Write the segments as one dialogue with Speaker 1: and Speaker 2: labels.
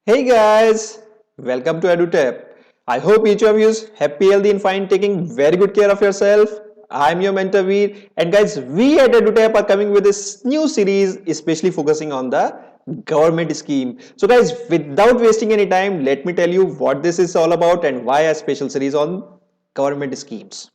Speaker 1: Hey guys, welcome to EduTap. I hope each of you is happy, healthy, and fine, taking very good care of yourself. I'm your mentor Veer, and guys, we at EduTap are coming with this new series, especially focusing on the government scheme. So, guys, without wasting any time, let me tell you what this is all about and why a special series on government schemes.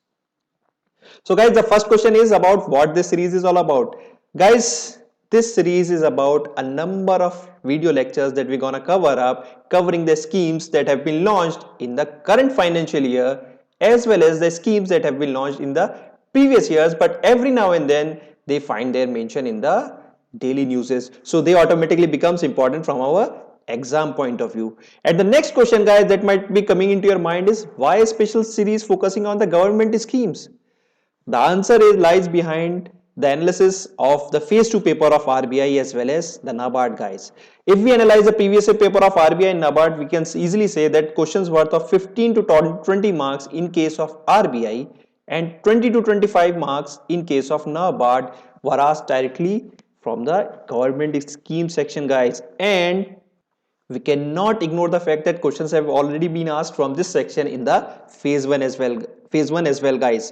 Speaker 1: So guys, the first question is about what this series is all about. Guys, this series is about a number of video lectures that we're gonna cover up, covering the schemes that have been launched in the current financial year, as well as the schemes that have been launched in the previous years, but every now and then they find their mention in the daily newses. So they automatically becomes important from our exam point of view. And the next question, guys, that might be coming into your mind is why a special series focusing on the government schemes? The answer lies behind the analysis of the phase 2 paper of RBI as well as the NABARD, guys. If we analyze the previous year paper of RBI and NABARD, we can easily say that questions worth of 15 to 20 marks in case of RBI and 20 to 25 marks in case of NABARD were asked directly from the government scheme section, guys. And we cannot ignore the fact that questions have already been asked from this section in the phase 1 as well, guys.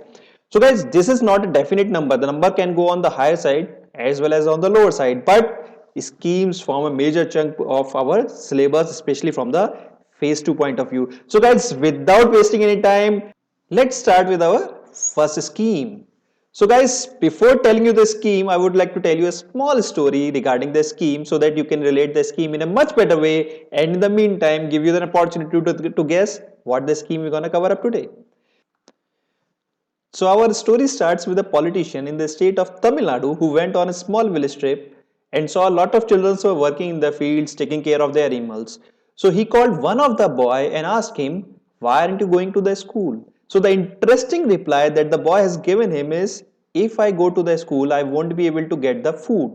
Speaker 1: So guys, this is not a definite number. The number can go on the higher side as well as on the lower side, but schemes form a major chunk of our syllabus, especially from the phase 2 point of view. So guys, without wasting any time, let's start with our first scheme. So guys, before telling you the scheme, I would like to tell you a small story regarding the scheme so that you can relate the scheme in a much better way, and in the meantime give you the opportunity to guess what the scheme we're going to cover up today. So our story starts with a politician in the state of Tamil Nadu who went on a small village trip and saw a lot of children who were working in the fields taking care of their animals. So he called one of the boy and asked him, "Why aren't you going to the school?" So the interesting reply that the boy has given him is, "If I go to the school, I won't be able to get the food.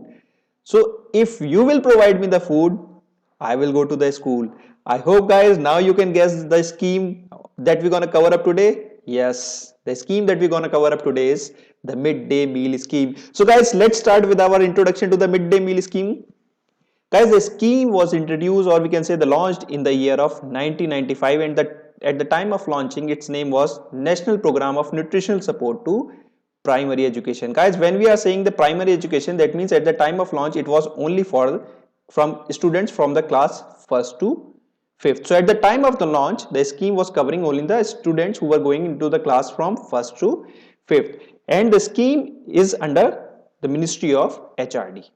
Speaker 1: So if you will provide me the food, I will go to the school." I hope guys now you can guess the scheme that we're going to cover up today. Yes, the scheme that we're going to cover up today is the midday meal scheme. So guys, let's start with our introduction to the midday meal scheme. Guys, the scheme was introduced, or we can say the launched in the year of 1995, and at the time of launching its name was National Program of Nutritional Support to Primary Education. Guys, when we are saying the primary education, that means at the time of launch it was only for from students from the class 1st to 5th. So at the time of the launch, the scheme was covering only the students who were going into the class from 1st to 5th, and the scheme is under the Ministry of HRD.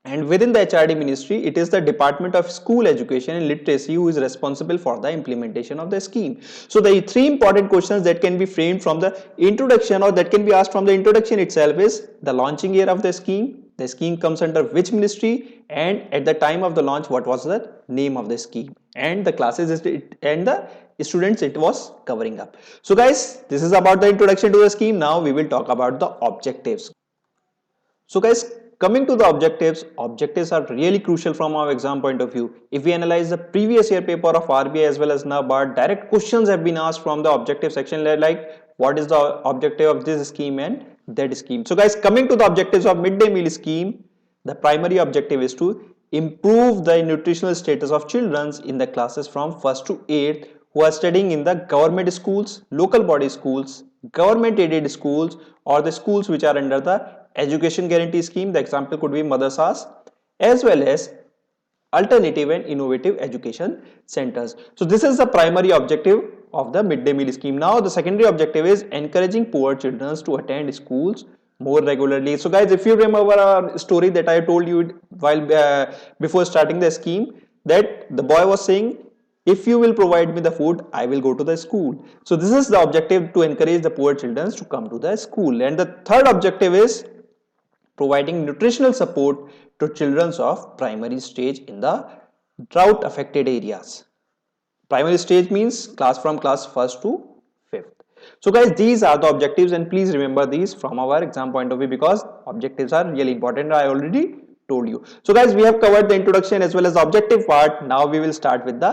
Speaker 1: And within the HRD ministry, it is the Department of School Education and Literacy who is responsible for the implementation of the scheme. So the three important questions that can be framed from the introduction, or that can be asked from the introduction itself, is the launching year of the scheme comes under which ministry, and at the time of the launch what was the name of the scheme, and the classes and the students it was covering up. So guys, this is about the introduction to the scheme. Now we will talk about the objectives. So guys, coming to the objectives are really crucial from our exam point of view. If we analyze the previous year paper of RBI as well as NABARD, direct questions have been asked from the objective section, like what is the objective of this scheme and that scheme. So guys, coming to the objectives of midday meal scheme, the primary objective is to improve the nutritional status of children in the classes from 1st to 8th who are studying in the government schools, local body schools, government aided schools, or the schools which are under the education guarantee scheme. The example could be madrasas as well as alternative and innovative education centers. So this is the primary objective of the midday meal scheme. Now the secondary objective is encouraging poor children to attend schools more regularly. So guys, if you remember our story that I told you while before starting the scheme, that the boy was saying, "If you will provide me the food, I will go to the school." So this is the objective, to encourage the poor children to come to the school. And the third objective is providing nutritional support to children of primary stage in the drought affected areas. Primary stage means from class 1st to 5th. So guys, these are the objectives, and please remember these from our exam point of view because objectives are really important. I already told you. So guys, we have covered the introduction as well as the objective part. Now we will start with the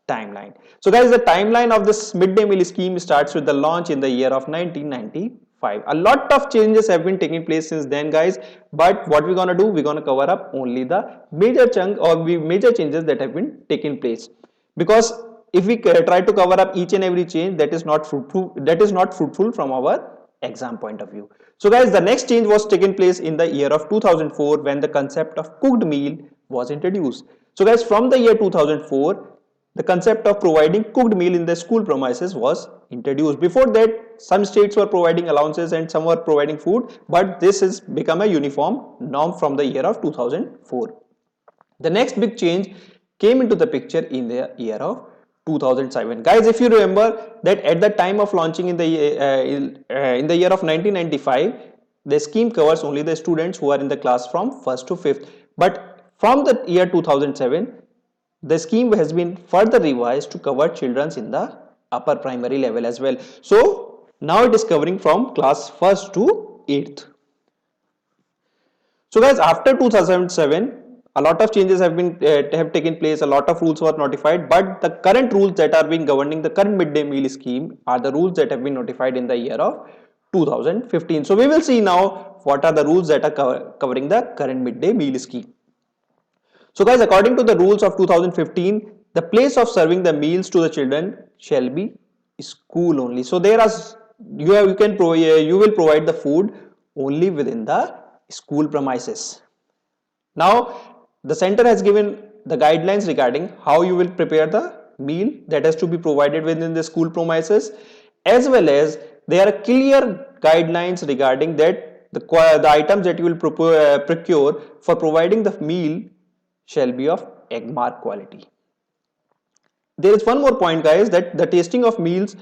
Speaker 1: timeline. So guys, the timeline of this midday meal scheme starts with the launch in the year of 1995. 5. A lot of changes have been taking place since then, guys, but what we're gonna do, we're gonna cover up only the major chunk or major changes that have been taking place, because if we try to cover up each and every change, that is not fruitful from our exam point of view. So guys, the next change was taken place in the year of 2004 when the concept of cooked meal was introduced. So guys, from the year 2004, the concept of providing cooked meal in the school premises was introduced. Before that, some states were providing allowances and some were providing food, but this has become a uniform norm from the year of 2004. The next big change came into the picture in the year of 2007. Guys, if you remember that at the time of launching in the year of 1995, the scheme covers only the students who are in the class from 1st to 5th. But from the year 2007, the scheme has been further revised to cover children in the upper primary level as well. So now it is covering from class 1st to 8th. So guys, after 2007, a lot of changes have taken place, a lot of rules were notified, but the current rules that are being governing the current midday meal scheme are the rules that have been notified in the year of 2015. So we will see now what are the rules that are covering the current midday meal scheme. So guys, according to the rules of 2015, the place of serving the meals to the children shall be school only. So there are you will provide the food only within the school premises. Now the center has given the guidelines regarding how you will prepare the meal that has to be provided within the school premises, as well as there are clear guidelines regarding that the items that you will procure for providing the meal shall be of egg mark quality. There is one more point, guys, that the tasting of meals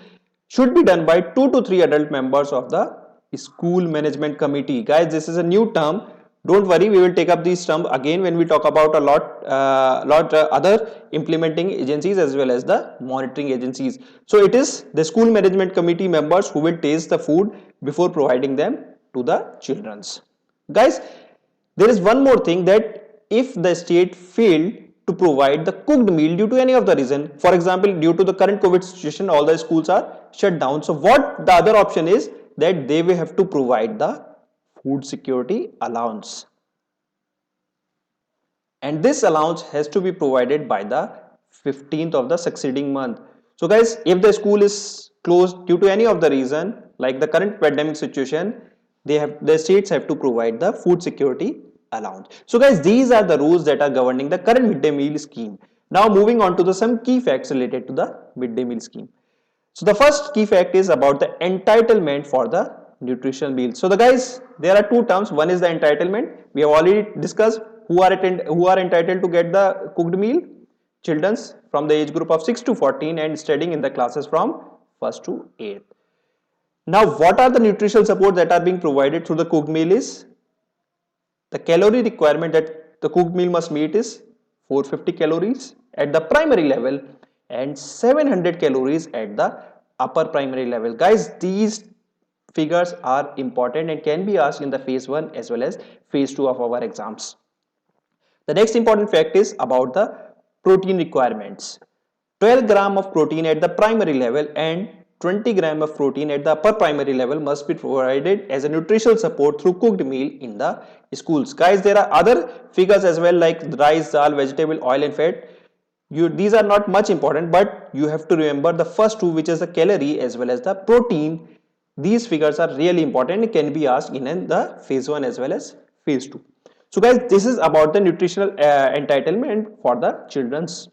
Speaker 1: should be done by 2 to 3 adult members of the school management committee. Guys, this is a new term. Don't worry, we will take up this term again when we talk about a lot other implementing agencies as well as the monitoring agencies. So it is the school management committee members who will taste the food before providing them to the childrens. Guys, there is one more thing, that if the state failed to provide the cooked meal due to any of the reason, for example, due to the current COVID situation, all the schools are shut down. So what the other option is, that they will have to provide the food security allowance, and this allowance has to be provided by the 15th of the succeeding month. So guys, if the school is closed due to any of the reason, like the current pandemic situation, the states have to provide the food security allowance. So guys, these are the rules that are governing the current midday meal scheme. Now moving on to some key facts related to the midday meal scheme. So the first key fact is about the entitlement for the nutritional meal. So the guys, there are two terms. One is the entitlement. We have already discussed who are entitled to get the cooked meal. Children from the age group of 6 to 14 and studying in the classes from 1st to 8th. Now what are the nutritional support that are being provided through the cooked meal is, the calorie requirement that the cooked meal must meet is 450 calories at the primary level and 700 calories at the upper primary level. Guys, these figures are important and can be asked in the phase 1 as well as phase 2 of our exams. The next important fact is about the protein requirements. 12 gram of protein at the primary level and 20 gram of protein at the upper primary level must be provided as a nutritional support through cooked meal in the schools. Guys, there are other figures as well, like rice, dal, vegetable, oil and fat. These are not much important, but you have to remember the first two, which is the calorie as well as the protein. These figures are really important. It can be asked in the phase 1 as well as phase 2. So guys, this is about the nutritional entitlement for the children's.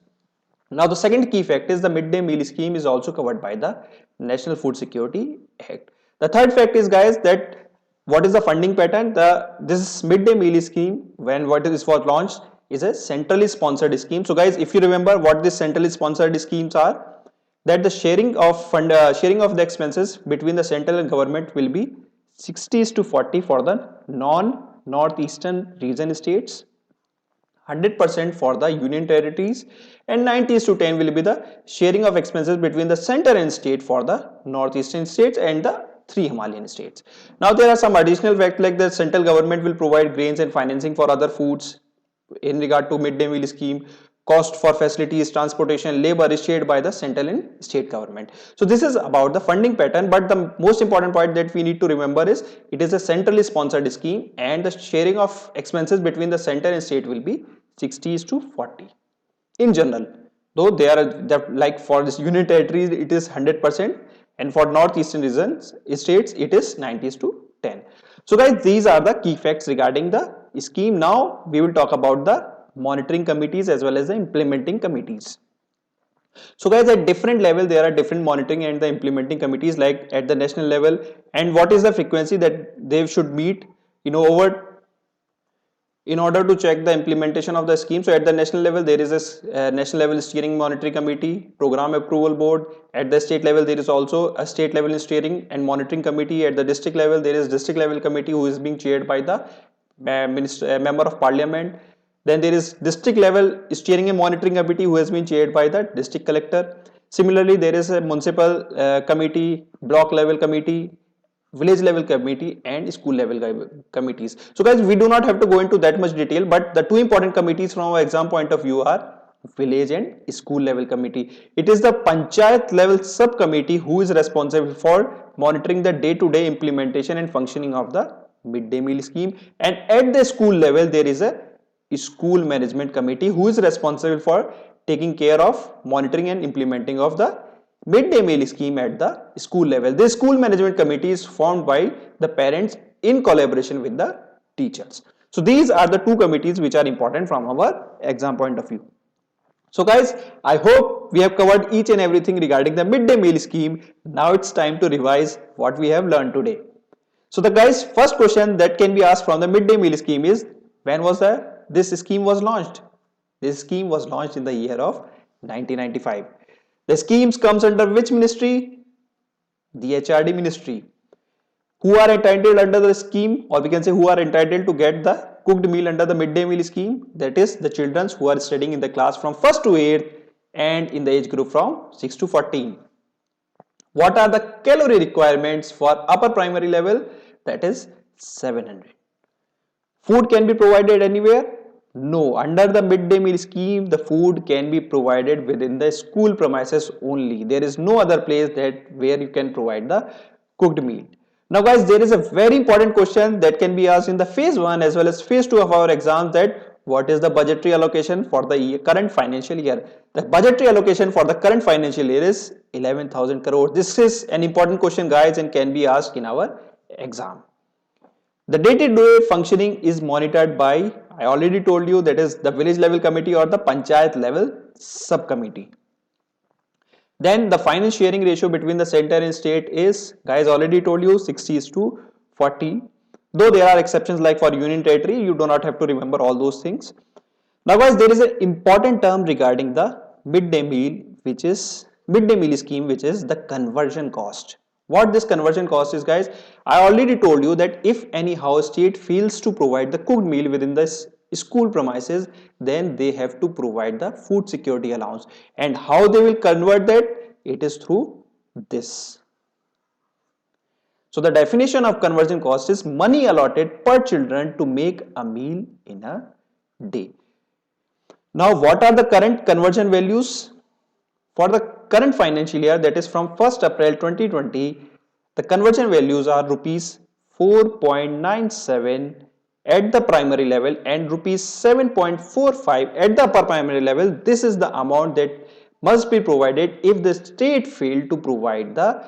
Speaker 1: Now the second key fact is the midday meal scheme is also covered by the National Food Security Act. The third fact is, guys, that what is the funding pattern? This midday meal scheme, when what is was launched, is a centrally sponsored scheme. So guys, if you remember what these centrally sponsored schemes are, that the sharing of the expenses between the central and government will be 60:40 for the non-northeastern region states, 100% for the union territories, and 90:10 will be the sharing of expenses between the center and state for the northeastern states and the 3 Himalayan states. Now there are some additional facts, like the central government will provide grains and financing for other foods in regard to midday meal scheme. cost for facilities, transportation, labor is shared by the central and state government. So this is about the funding pattern, but the most important point that we need to remember is it is a centrally sponsored scheme and the sharing of expenses between the center and state will be 60:40 in general. Though they are like for this union territories it is 100% and for northeastern regions states it is 90:10. So guys, these are the key facts regarding the scheme. Now we will talk about the monitoring committees as well as the implementing committees. So guys, at different level there are different monitoring and the implementing committees, like at the national level, and what is the frequency that they should meet, over in order to check the implementation of the scheme. So at the national level there is a national level steering monitoring committee, program approval board. At the state level there is also a state level steering and monitoring committee. At the district level there is district level committee who is being chaired by the member of parliament. Then there is district level steering and monitoring committee who has been chaired by the district collector. Similarly, there is a municipal committee, block level committee, village level committee and school level committees. So guys, we do not have to go into that much detail, but the two important committees from our exam point of view are village and school level committee. It is the panchayat level subcommittee who is responsible for monitoring the day-to-day implementation and functioning of the midday meal scheme, and at the school level there is a school management committee who is responsible for taking care of monitoring and implementing of the midday meal scheme at the school level. This school management committee is formed by the parents in collaboration with the teachers. So these are the two committees which are important from our exam point of view. So guys, I hope we have covered each and everything regarding the midday meal scheme. Now it's time to revise what we have learned today. So the guys, first question that can be asked from the midday meal scheme is, when was this scheme was launched? This scheme was launched in the year of 1995. The schemes comes under which ministry? The HRD ministry. Who are entitled under the scheme, or we can say who are entitled to get the cooked meal under the midday meal scheme? That is the children who are studying in the class from 1st to 8th and in the age group from 6 to 14. What are the calorie requirements for upper primary level? That is 700. Food can be provided anywhere? No, under the midday meal scheme, the food can be provided within the school premises only. There is no other place where you can provide the cooked meal. Now guys, there is a very important question that can be asked in the phase 1 as well as phase 2 of our exams, that what is the budgetary allocation for the current financial year? The budgetary allocation for the current financial year is 11,000 crore. This is an important question guys and can be asked in our exam. The day-to-day functioning is monitored by, I already told you, that is the village level committee or the panchayat level subcommittee. Then the finance sharing ratio between the center and state is, guys, already told you, 60:40. Though there are exceptions like for union territory, you do not have to remember all those things. Now guys, there is an important term regarding the midday meal scheme, which is the conversion cost. What this conversion cost is, guys, I already told you that if anyhow state fails to provide the cooked meal within the school premises, then they have to provide the food security allowance. And how they will convert that? It is through this. So the definition of conversion cost is money allotted per children to make a meal in a day. Now what are the current conversion values? For the current financial year, that is from 1st April 2020, the conversion values are rupees 4.97 at the primary level and rupees 7.45 at the upper primary level. This is the amount that must be provided if the state failed to provide the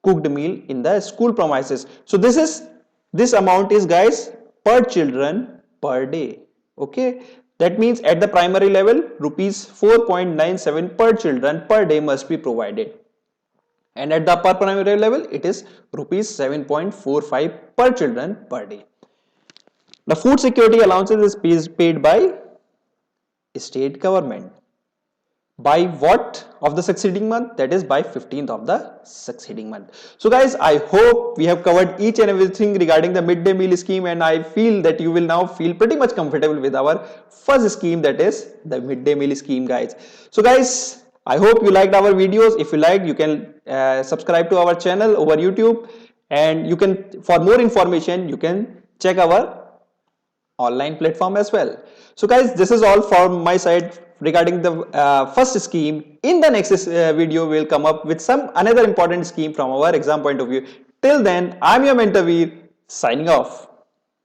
Speaker 1: cooked meal in the school premises. So this amount is, guys, per children per day. Okay. That means at the primary level, rupees 4.97 per children per day must be provided. And at the upper primary level, it is rupees 7.45 per children per day. The food security allowances is paid by state government. By what of the succeeding month? That is by 15th of the succeeding month. So guys, I hope we have covered each and everything regarding the midday meal scheme, and I feel that you will now feel pretty much comfortable with our first scheme, that is the midday meal scheme, guys. So guys, I hope you liked our videos. If you liked, you can subscribe to our channel over YouTube, and you can, for more information, you can check our online platform as well. So guys, this is all from my side regarding the first scheme. In the next video, we'll come up with some another important scheme from our exam point of view. Till then, I'm your mentor Veer, signing off.